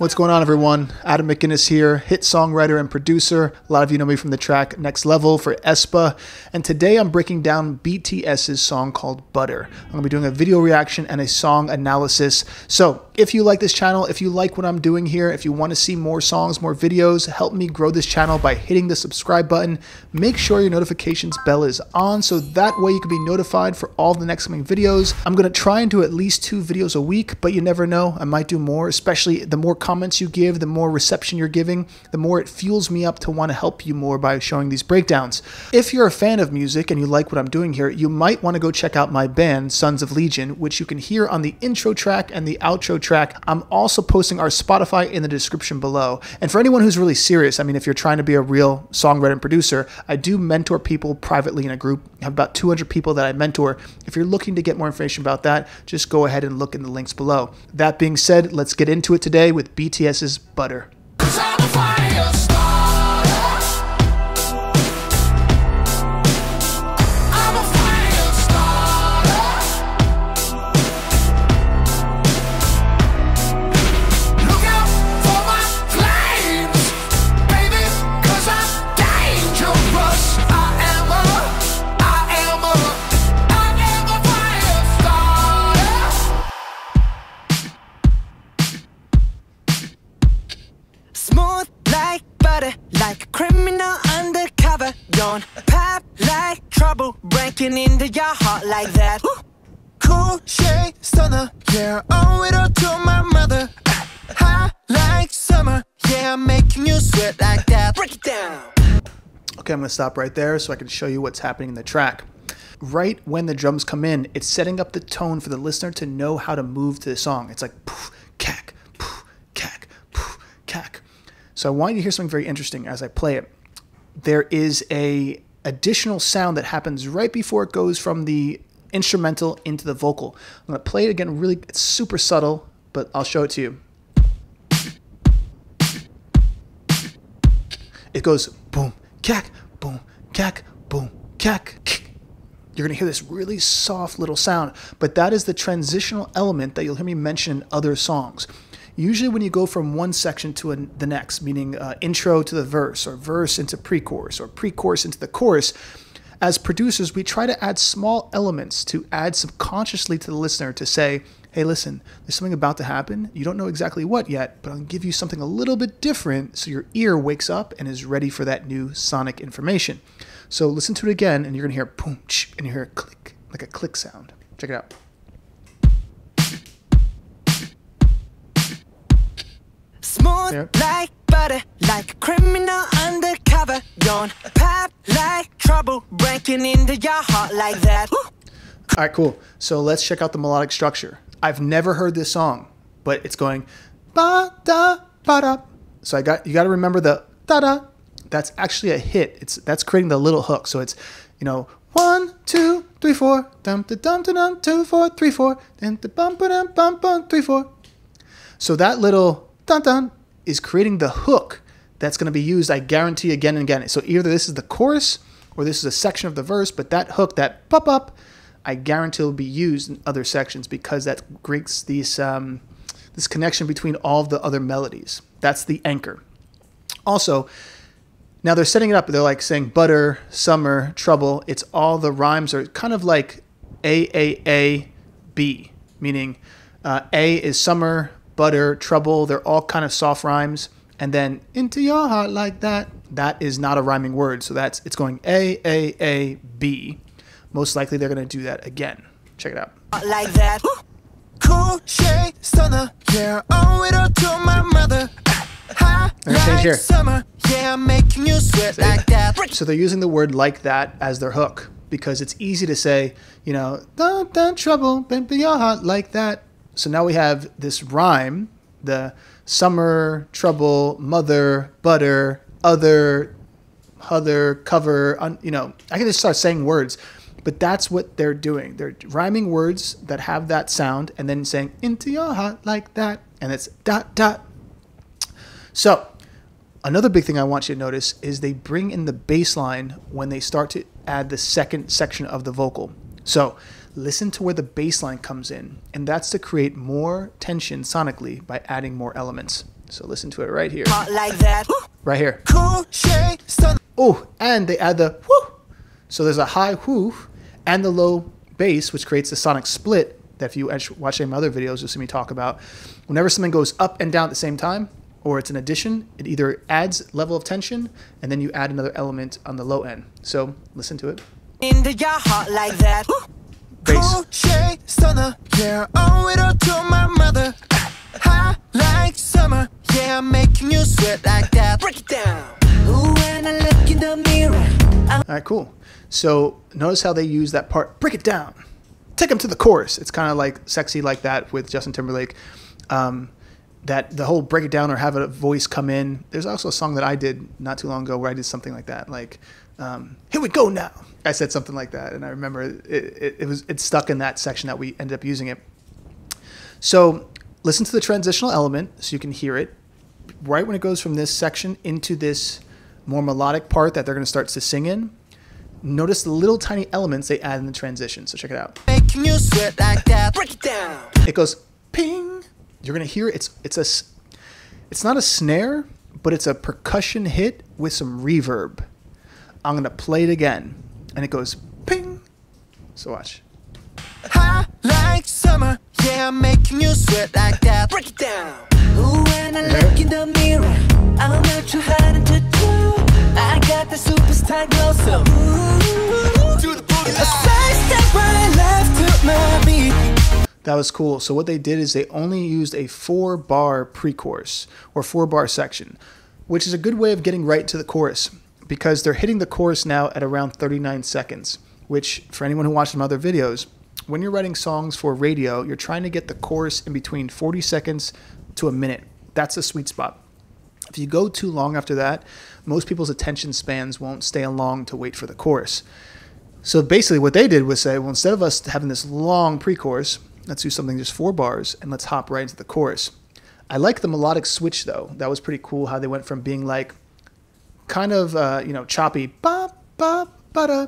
What's going on, everyone? Adam McInnis here, hit songwriter and producer. A lot of you know me from the track Next Level for aespa. And today I'm breaking down BTS's song called Butter. I'm going to be doing a video reaction and a song analysis. So if you like this channel, if you like what I'm doing here, if you want to see more songs, more videos, help me grow this channel by hitting the subscribe button. Make sure your notifications bell is on so that way you can be notified for all the next coming videos. I'm going to try and do at least 2 videos a week, but you never know. I might do more, especially the more comments you give, the more reception you're giving, the more it fuels me up to want to help you more by showing these breakdowns. If you're a fan of music and you like what I'm doing here, you might want to go check out my band, Sons of Legion, which you can hear on the intro track and the outro track. I'm also posting our Spotify in the description below. And for anyone who's really serious, I mean, if you're trying to be a real songwriter and producer, I do mentor people privately in a group. I have about 200 people that I mentor. If you're looking to get more information about that, just go ahead and look in the links below. That being said, let's get into it today with BTS's Butter. Like a criminal undercover, don't pop like trouble, breaking into your heart like that. Cool shade stunner, yeah, owe it all to my mother. High like summer, yeah, I'm making you sweat like that. Break it down. Okay, I'm gonna stop right there so I can show you what's happening in the track. Right when the drums come in, it's setting up the tone for the listener to know how to move to the song. It's like poof, cack, poof, cack, poof, cack. So I want you to hear something very interesting as I play it. There is a additional sound that happens right before it goes from the instrumental into the vocal. I'm going to play it again. Really, it's super subtle, but I'll show it to you. It goes boom, cack, boom, cack, boom, cack. You're going to hear this really soft little sound, but that is the transitional element that you'll hear me mention in other songs. Usually when you go from one section to the next, meaning intro to the verse, or verse into pre-chorus, or pre-chorus into the chorus, as producers, we try to add small elements to add subconsciously to the listener to say, hey, listen, there's something about to happen. You don't know exactly what yet, but I'll give you something a little bit different so your ear wakes up and is ready for that new sonic information. So listen to it again, and you're going to hear boom, and you hear a click, like a click sound. Check it out. Smooth like butter, like a criminal undercover. Don't pop like trouble, breaking into your heart like that. All right, cool. So let's check out the melodic structure. I've never heard this song, but it's going ba da ba da. So you got to remember the da da. That's actually a hit. That's creating the little hook. So it's, you know, 1 2 3 4 dum da dum da dum 2 4 3 4 dum da bum ba dum bum bum 3 4. So that little dun dun is creating the hook that's going to be used, I guarantee, again and again. So either this is the chorus or this is a section of the verse, but that hook, that pop up, I guarantee will be used in other sections because that creates this connection between all of the other melodies. That's the anchor. Also, now they're setting it up. They're like saying butter, summer, trouble. It's all the rhymes are kind of like A, B, meaning A is summer, butter, trouble, they're all kind of soft rhymes. And then into your heart like that, that is not a rhyming word. So it's going A, B. Most likely they're going to do that again. Check it out. Like that. Cool shade stunner, yeah, owe it all to my mother. High like here. Summer, yeah, I'm making you sweat like that. So they're using the word like that as their hook because it's easy to say, you know, don't trouble, into your heart like that. So now we have this rhyme, the summer, trouble, mother, butter, other, cover, you know, I can just start saying words, but that's what they're doing. They're rhyming words that have that sound and then saying into your heart like that. And it's dot, dot. So another big thing I want you to notice is they bring in the bass line when they start to add the second section of the vocal. So listen to where the bass line comes in. And that's to create more tension sonically by adding more elements. So listen to it right here. Like that. Right here. Cool shade stunner. Oh, and they add the whoo. So there's a high whoo and the low bass, which creates the sonic split that if you watch any of my other videos, you'll see me talk about. Whenever something goes up and down at the same time, or it's an addition, it either adds level of tension and then you add another element on the low end. So listen to it. Into your heart like that. Bass. Cool shade stunner. Yeah, owe it all to my mother. High like summer. Yeah, I'm making you sweat like that. Break it down. Ooh, when I look in the mirror. All right, cool. So notice how they use that part. Break it down. Take them to the chorus. It's kind of like Sexy Like That with Justin Timberlake. That the whole break it down or have a voice come in. There's also a song that I did not too long ago where I did something like that. Like, here we go now. I said something like that. And I remember it stuck in that section that we ended up using it. So listen to the transitional element so you can hear it. Right when it goes from this section into this more melodic part that they're going to start to sing in, notice the little tiny elements they add in the transition. So check it out. Making you sweat like that. Break it down. It goes ping. You're going to hear it's not a snare, but it's a percussion hit with some reverb. I'm going to play it again. And it goes ping. So watch. High like summer. Yeah, I'm making you sweat like that. Break it down. Ooh, when I look in the mirror, I'm not too hard to do. I got the superstar glow, so ooh, do the boogie. A side step right left to my beat. That was cool. So what they did is they only used a 4-bar pre-chorus or 4-bar section, which is a good way of getting right to the chorus because they're hitting the chorus now at around 39 seconds, which for anyone who watched some other videos, when you're writing songs for radio, you're trying to get the chorus in between 40 seconds to a minute. That's a sweet spot. If you go too long after that, most people's attention spans won't stay along to wait for the chorus. So basically what they did was say, well, instead of us having this long pre-chorus, let's do something just 4 bars and let's hop right into the chorus. I like the melodic switch though. That was pretty cool how they went from being like kind of, choppy ba ba ba da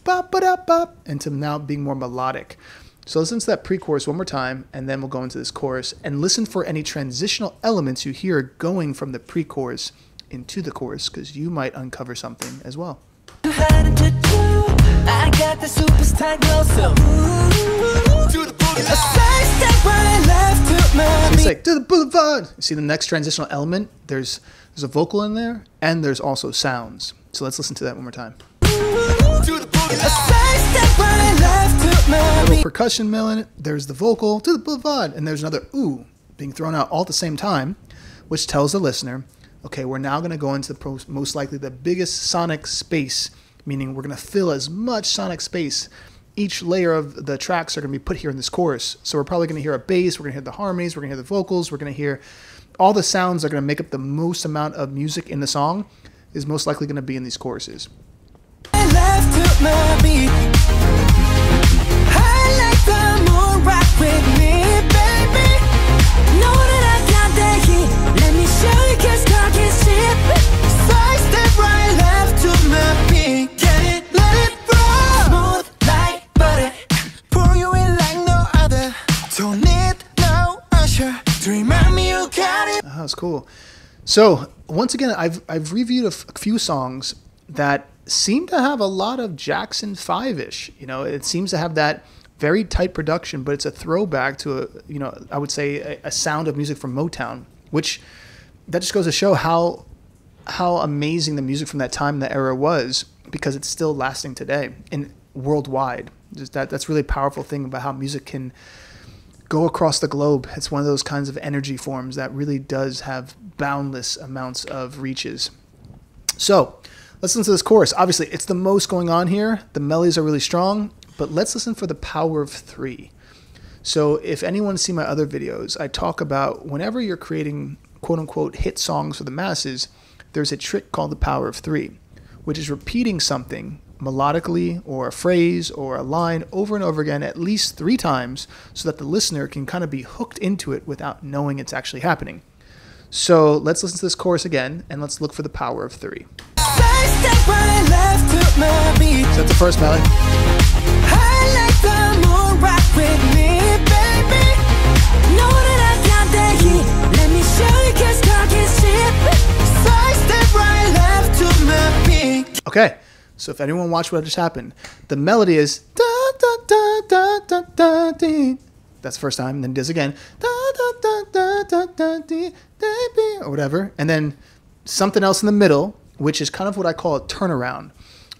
ba ba da ba into now being more melodic. So listen to that pre-chorus one more time and then we'll go into this chorus and listen for any transitional elements you hear going from the pre-chorus into the chorus because you might uncover something as well. I got the superstar glow, so ooh, do the boogie. A side step right left to my beat. It's like, to the boulevard. You see the next transitional element? There's a vocal in there, and there's also sounds. So let's listen to that one more time. Do the boogie. A side step right left to my Little beat. percussion mill in it. There's the vocal, to the boulevard, and there's another ooh being thrown out all at the same time, which tells the listener, okay, we're now going to go into most likely the biggest sonic space, meaning we're going to fill as much sonic space. Each layer of the tracks are going to be put here in this chorus. So we're probably going to hear a bass, we're going to hear the harmonies, we're going to hear the vocals, we're going to hear all the sounds that are going to make up the most amount of music in the song is most likely going to be in these choruses. Left to my beat. I like the moon rock with me, baby. Know that I got that heat. Let me show you 'cause God can see it. Side step right left to my beat. Get it, let it roll. Smooth like butter. Pour you in like no other. Don't need no usher to remind me you got it. Oh, that's cool. So once again, I've reviewed a few songs that seem to have a lot of Jackson 5-ish. It seems to have that very tight production, but it's a throwback to I would say a sound of music from Motown, which that just goes to show how amazing the music from that time, that era was, because it's still lasting today and worldwide. Just that's really a powerful thing about how music can go across the globe. It's one of those kinds of energy forms that really does have boundless amounts of reaches. So let's listen to this chorus. Obviously, it's the most going on here. The melodies are really strong, but let's listen for the power of 3. So if anyone's seen my other videos, I talk about whenever you're creating quote-unquote hit songs for the masses, there's a trick called the power of 3, which is repeating something melodically or a phrase or a line over and over again at least 3 times so that the listener can kind of be hooked into it without knowing it's actually happening. So let's listen to this chorus again and let's look for the power of 3. Step right left to my beat. So that's the first melody. I like the moon rock with me, baby. Know that I got that heat. Let me show you 'cause talking shit. Side step right left to my beat. Okay, so if anyone watched what just happened, the melody is da da da da da da dee. That's the first time. Then it does again da da da da da da dee, baby, or whatever, and then something else in the middle, which is kind of what I call a turnaround.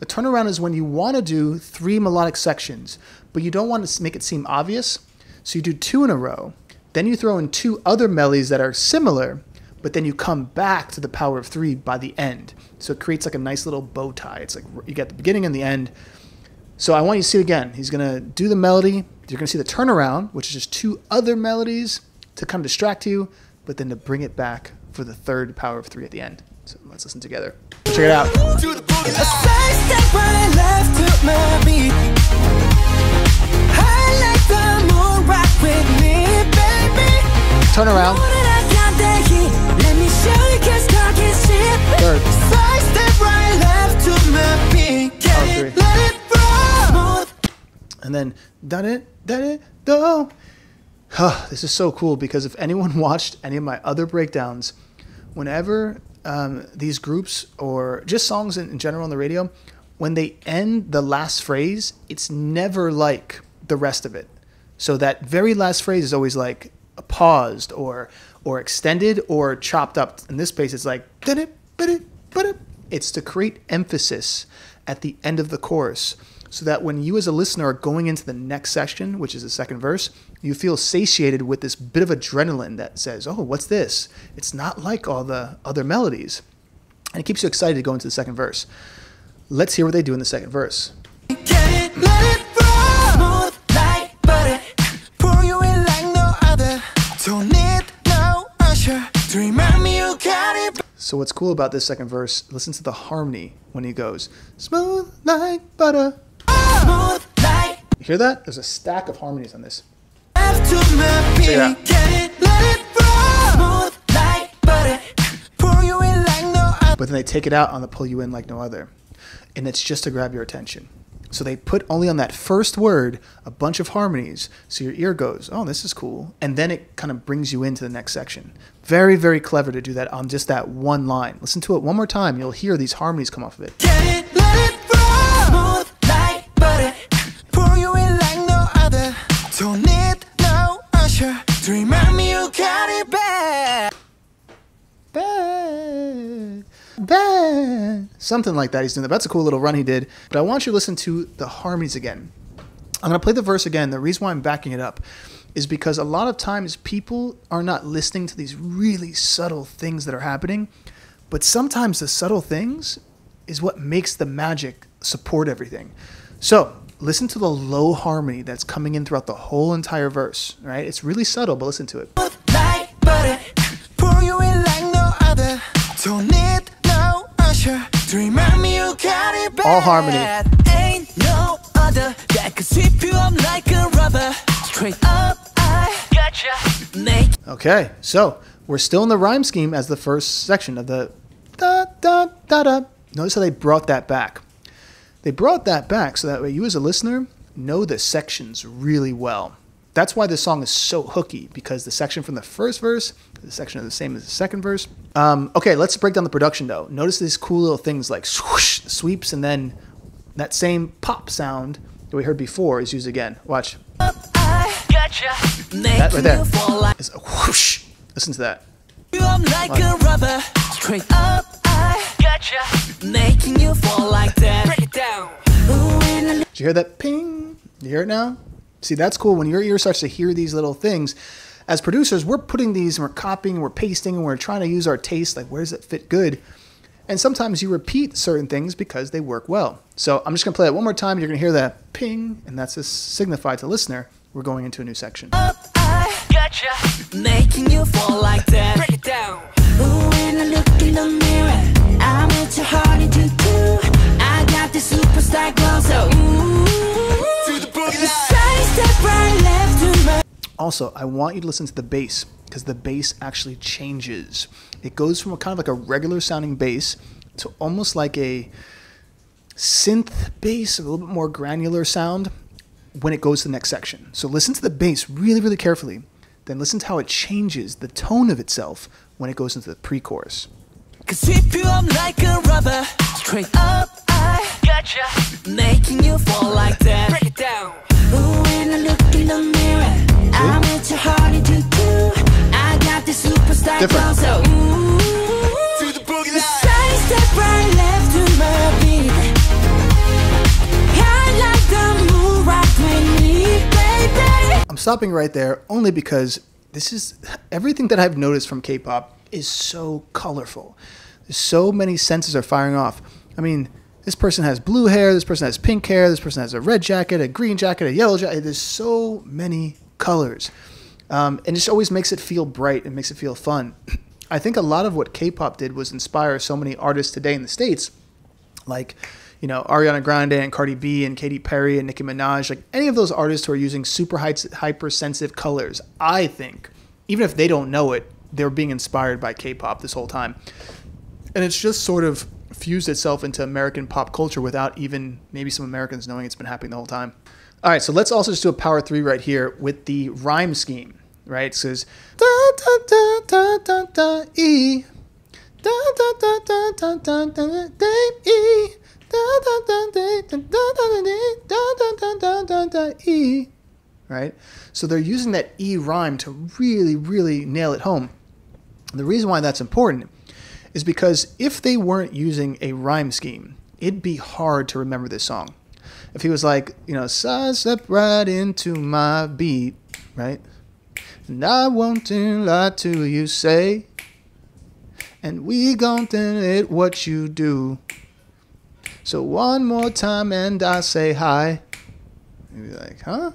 A turnaround is when you want to do 3 melodic sections, but you don't want to make it seem obvious, so you do 2 in a row. Then you throw in 2 other melodies that are similar, but then you come back to the power of 3 by the end. So it creates like a nice little bow tie. It's like you get the beginning and the end. So I want you to see it again. He's going to do the melody. You're going to see the turnaround, which is just 2 other melodies to kind of distract you, but then to bring it back for the 3rd power of 3 at the end. So let's listen together. Check it out. Turn around. Third. And then done it, do. This is so cool because if anyone watched any of my other breakdowns, whenever these groups or just songs in general on the radio, when they end the last phrase, it's never like the rest of it. So that very last phrase is always like paused or extended or chopped up. In this case, it's like it's to create emphasis at the end of the chorus, so that when you as a listener are going into the next section, which is the second verse, you feel satiated with this bit of adrenaline that says, oh, what's this? It's not like all the other melodies. And it keeps you excited to go into the second verse. Let's hear what they do in the second verse. So what's cool about this second verse, listen to the harmony when he goes, smooth like butter. You hear that? There's a stack of harmonies on this. Check it out. But then they take it out on the pull you in like no other. And it's just to grab your attention. So they put only on that first word a bunch of harmonies, so your ear goes, oh, this is cool. And then it kind of brings you into the next section. Very, very clever to do that on just that one line. Listen to it one more time. You'll hear these harmonies come off of it. Bad. Something like that he's doing. That's a cool little run he did. But I want you to listen to the harmonies again. I'm going to play the verse again. The reason why I'm backing it up is because a lot of times people are not listening to these really subtle things that are happening. But sometimes the subtle things is what makes the magic support everything. So listen to the low harmony that's coming in throughout the whole entire verse. Right? It's really subtle, but listen to it. All harmony. Ain't no other that could sweep you up like a rubber. Straight up, I gotcha. Okay, so we're still in the rhyme scheme as the first section of the da da da da. Notice how they brought that back. They brought that back so that way you as a listener know the sections really well. That's why this song is so hooky, because the section from the first verse, the section is the same as the second verse. Okay, let's break down the production though. Notice these cool little things like swoosh, sweeps, and then that same pop sound that we heard before is used again. Watch. That right there is a whoosh. Listen to that. Like a rubber, straight up, I gotcha, making you fall like that. Break it down. Did you hear that ping? You hear it now? See, that's cool. When your ear starts to hear these little things, as producers, we're putting these and we're copying, we're pasting, and we're trying to use our taste, like where does it fit good? And sometimes you repeat certain things because they work well. So I'm just going to play it one more time. You're going to hear that ping, and that's to signify to the listener we're going into a new section. Up, I gotcha, making you fall like that. Break it down. Ooh, when I look in the mirror, I'm at your heart into two. I got the superstar glow, so to the boogie line. Also, I want you to listen to the bass, because the bass actually changes. It goes from a kind of like a regular sounding bass to almost like a synth bass, a little bit more granular sound, when it goes to the next section. So listen to the bass really, really carefully. Then listen to how it changes the tone of itself when it goes into the pre-chorus. Could sweep you up like a rubber, straight up, I gotcha, making you fall like that. Break it down. Ooh, when I look in the mirror, I'm at your heart to do. I got this superstar glow, so ooh, to the boogie line. Side step right, left to my beat. I like the move right with me, baby. I'm stopping right there only because this is everything that I've noticed from K-pop is so colorful. There's so many senses are firing off. I mean, this person has blue hair, this person has pink hair, this person has a red jacket, a green jacket, a yellow jacket. There's so many colors. And it just always makes it feel bright and makes it feel fun. I think a lot of what K-pop did was inspire so many artists today in the States, like, you know, Ariana Grande and Cardi B and Katy Perry and Nicki Minaj, like any of those artists who are using super hypersensitive colors. I think, even if they don't know it, they're being inspired by K-pop this whole time. And it's just sort of fused itself into American pop culture without even maybe some Americans knowing it's been happening the whole time. All right, so let's also just do a power 3 right here with the rhyme scheme, right? It says da da da da da da e, da da da da da da da da e, da da da da da da da da da e, right? So they're using that e rhyme to really, really nail it home. And the reason why that's important is because if they weren't using a rhyme scheme, it'd be hard to remember this song. If he was like, you know, side step right into my beat, right? And I won't lie to you, say, and we gon' do it what you do. So one more time and I say hi. You'd be like, huh?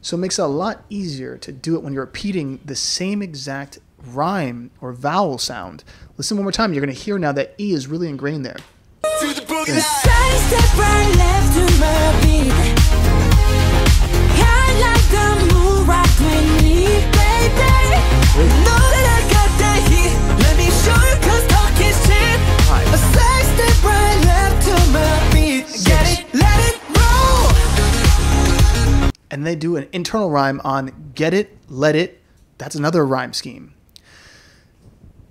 So it makes it a lot easier to do it when you're repeating the same exact rhyme or vowel sound. Listen one more time. You're going to hear now that E is really ingrained there. To the boogie line. Side step right, left to my beat. I like the move right with me, baby. Know that I got that heat. Let me show you 'cause talk is cheap. A side step right, left to my beat. Get it, let it roll. And they do an internal rhyme on get it, let it. That's another rhyme scheme.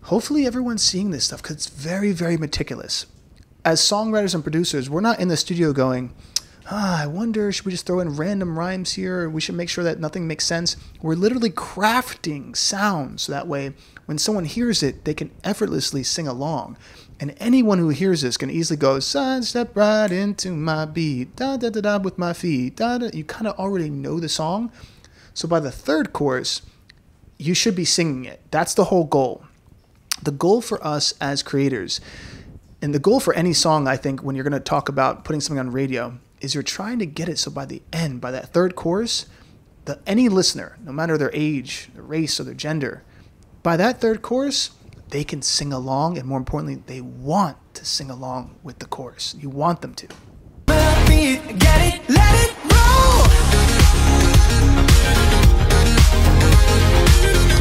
Hopefully everyone's seeing this stuff because it's very, very meticulous. As songwriters and producers, we're not in the studio going, I wonder, should we just throw in random rhymes here? We should make sure that nothing makes sense. We're literally crafting sounds so that way when someone hears it, they can effortlessly sing along. And anyone who hears this can easily go, side step right into my beat, da da da da with my feet, da da. You kind of already know the song. So by the third chorus, you should be singing it. That's the whole goal. The goal for us as creators, and the goal for any song, I think, when you're going to talk about putting something on radio, is you're trying to get it so by the end, by that third chorus, any listener, no matter their age, their race, or their gender, by that third chorus, they can sing along, and more importantly, they want to sing along with the chorus. You want them to. Get it, let it roll.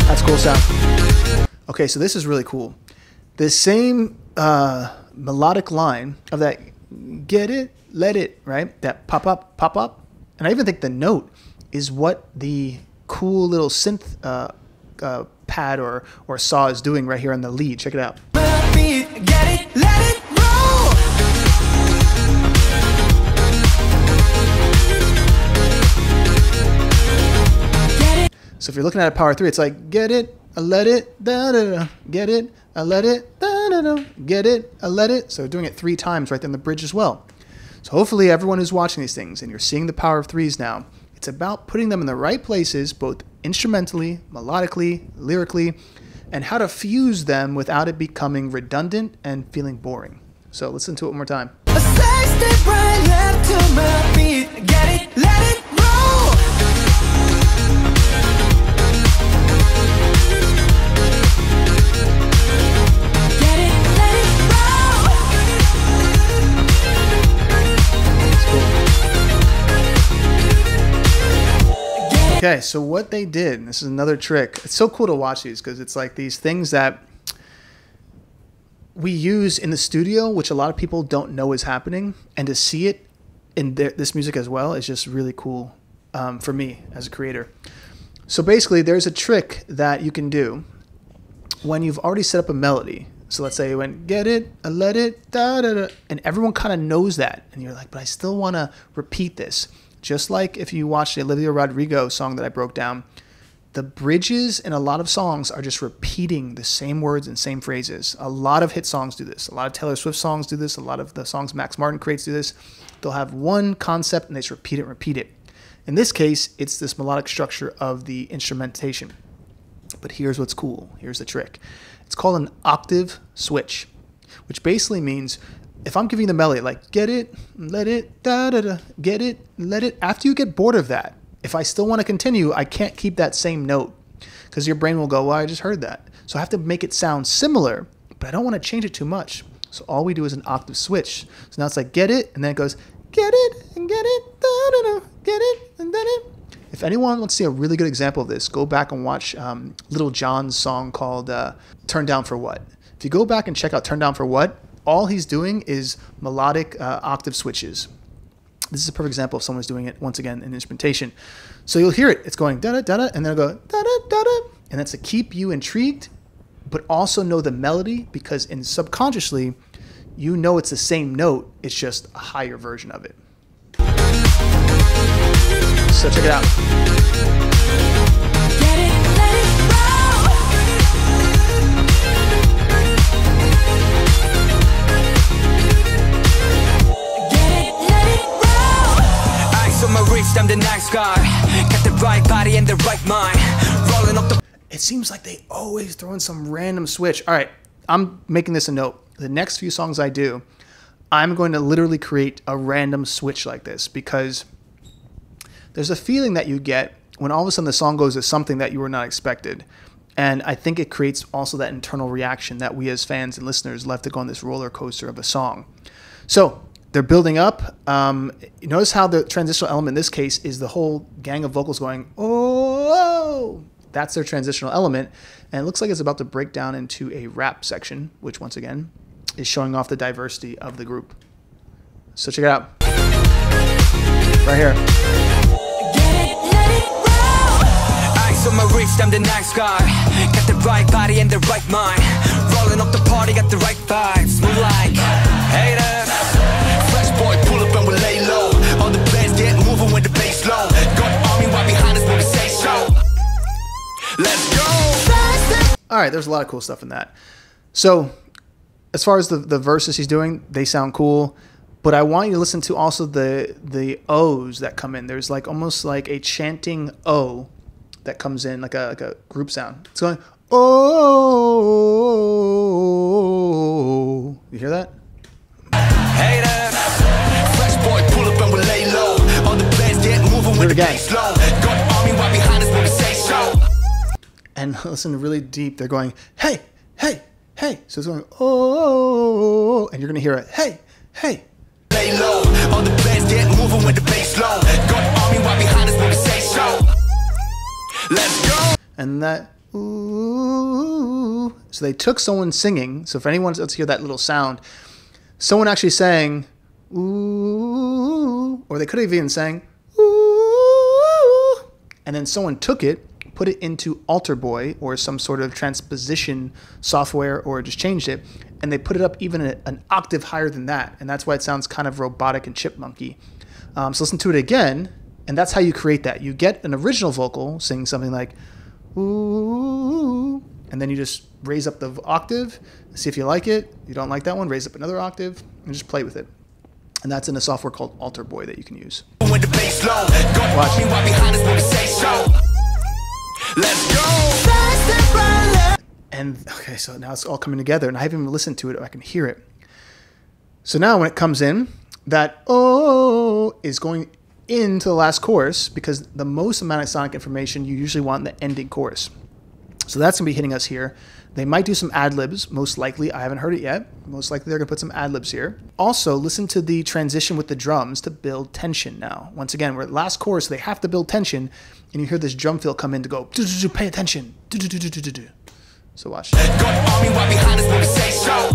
That's cool sound. Okay, so this is really cool. The same melodic line of that get it, let it, right? That pop up, pop up. And I even think the note is what the cool little synth pad or saw is doing right here on the lead. Check it out. Get it, let it roll. So if you're looking at a power 3, it's like get it, let it, da da da, get it, let it, da da da, get it, let it. So doing it 3 times right there in the bridge as well. So hopefully everyone who's watching these things and you're seeing the power of 3s now, it's about putting them in the right places, both instrumentally, melodically, lyrically, and how to fuse them without it becoming redundant and feeling boring. So listen to it one more time. A side step right, left to my beat. Get it, let it roll. Get it, let it roll. Okay, so what they did, and this is another trick. It's so cool to watch these because it's like these things that we use in the studio, which a lot of people don't know is happening, and to see it in this music as well is just really cool for me as a creator. So basically, there's a trick that you can do when you've already set up a melody. So let's say you went, get it, let it, da da da, and everyone kind of knows that. And you're like, but I still want to repeat this. Just like if you watch the Olivia Rodrigo song that I broke down, the bridges in a lot of songs are just repeating the same words and same phrases. A lot of hit songs do this. A lot of Taylor Swift songs do this. A lot of the songs Max Martin creates do this. They'll have one concept and they just repeat it and repeat it. In this case, it's this melodic structure of the instrumentation. But here's what's cool. Here's the trick. It's called an octave switch, which basically means if I'm giving you the melody, like get it, let it, da da da, get it, let it. After you get bored of that, if I still want to continue, I can't keep that same note because your brain will go, well, I just heard that. So I have to make it sound similar, but I don't want to change it too much. So all we do is an octave switch. So now it's like get it, and then it goes get it, and get it, da da da, get it, and then it. If anyone wants to see a really good example of this, go back and watch Little John's song called Turn Down for What. If you go back and check out Turn Down for What, all he's doing is melodic octave switches. This is a perfect example of someone's doing it, once again, in instrumentation. So you'll hear it. It's going da-da-da-da, and then it'll go da-da-da-da. And that's to keep you intrigued, but also know the melody, because subconsciously, you know it's the same note. It's just a higher version of it. So check it out. Get it, let it roll. Get it, let it roll. Eyes on my wrist, I'm the nice guy. Got the right body and the right mind. Rolling up the. It seems like they always throw in some random switch. All right, I'm making this a note. The next few songs I do, I'm going to literally create a random switch like this, because there's a feeling that you get when all of a sudden the song goes to something that you were not expected. And I think it creates also that internal reaction that we as fans and listeners love to go on this roller coaster of a song. So they're building up. You notice how the transitional element in this case is the whole gang of vocals going, oh, that's their transitional element. And it looks like it's about to break down into a rap section, which once again is showing off the diversity of the group. So check it out. Right here. On my wrist, I'm the nice guy. Got the right body and the right mind. Rolling up the party, got the right vibes. Move like haters. Fresh boy, pull up and we lay low. All the players get moving with the bass low. Got A.R.M.Y right behind us when we say so. Let's go. All right, there's a lot of cool stuff in that. So as far as the verses he's doing, they sound cool. But I want you to listen to also the O's that come in. There's like almost like a chanting O that comes in like a group sound. It's going, oh. You hear that? Haters. Fresh boy, pull up and we lay low. All the players get moving with the bass low. Got A.R.M.Y right behind us when we say so. And listen really deep. They're going, hey, hey, hey. So it's going, oh, and you're going to hear it, hey, hey. Lay low. All the players get moving with the bass low. Got A.R.M.Y right behind us when we say so. Let's go. And that, ooh. So they took someone singing. So if anyone wants to hear that little sound, someone actually sang, ooh, or they could have even sang, ooh, and then someone took it, put it into Alter Boy or some sort of transposition software, or just changed it, and they put it up even an octave higher than that. And that's why it sounds kind of robotic and chipmunky. So listen to it again. And that's how you create that. You get an original vocal singing something like, ooh, and then you just raise up the octave, see if you like it. You don't like that one, raise up another octave, and just play with it. And that's in a software called Alter Boy that you can use. Watch. Let's go. And okay, so now it's all coming together, and I haven't even listened to it, I can hear it. So now when it comes in, that oh is going into the last chorus, because the most amount of sonic information you usually want in the ending chorus. So that's going to be hitting us here. They might do some ad-libs, most likely. I haven't heard it yet. Most likely they're going to put some ad-libs here. Also, listen to the transition with the drums to build tension now. Once again, we're at last chorus, so they have to build tension, and you hear this drum fill come in to go, pay attention. So watch. Got A.R.M.Y right behind us when we say so.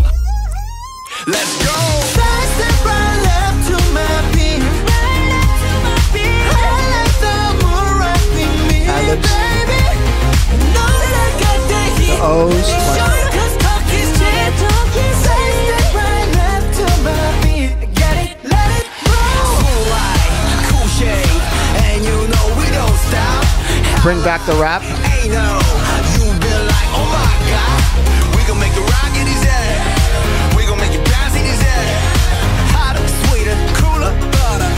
Let's go. Fast and right left to my beat. baby. Know that I got that heat. The O's. Show you 'cause talk is cheap. Say step right left to my beat. Get it, let it roll. Cool light, cool shade, and you know we don't stop. Bring back the rap. Ain't no, you been like, oh my God. We gon' make the rock in his head. We gon' make it bounce in his head. Hotter, sweeter, cooler, butter.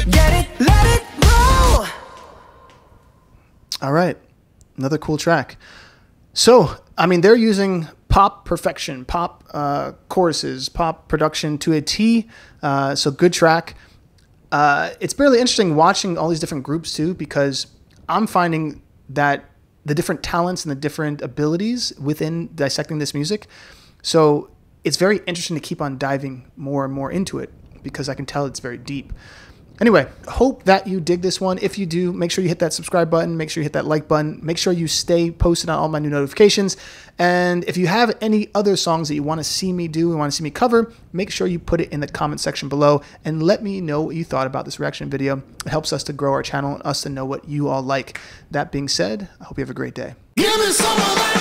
Get it, let it roll. All right, another cool track. So, I mean, they're using pop perfection, pop choruses, pop production to a T. So good track. It's really interesting watching all these different groups too, because I'm finding that the different talents and the different abilities within dissecting this music. So it's very interesting to keep on diving more and more into it because I can tell it's very deep. Anyway, hope that you dig this one. If you do, make sure you hit that subscribe button. Make sure you hit that like button. Make sure you stay posted on all my new notifications. And if you have any other songs that you want to see me do, you want to see me cover, make sure you put it in the comment section below and let me know what you thought about this reaction video. It helps us to grow our channel and us to know what you all like. That being said, I hope you have a great day. Give me some of that.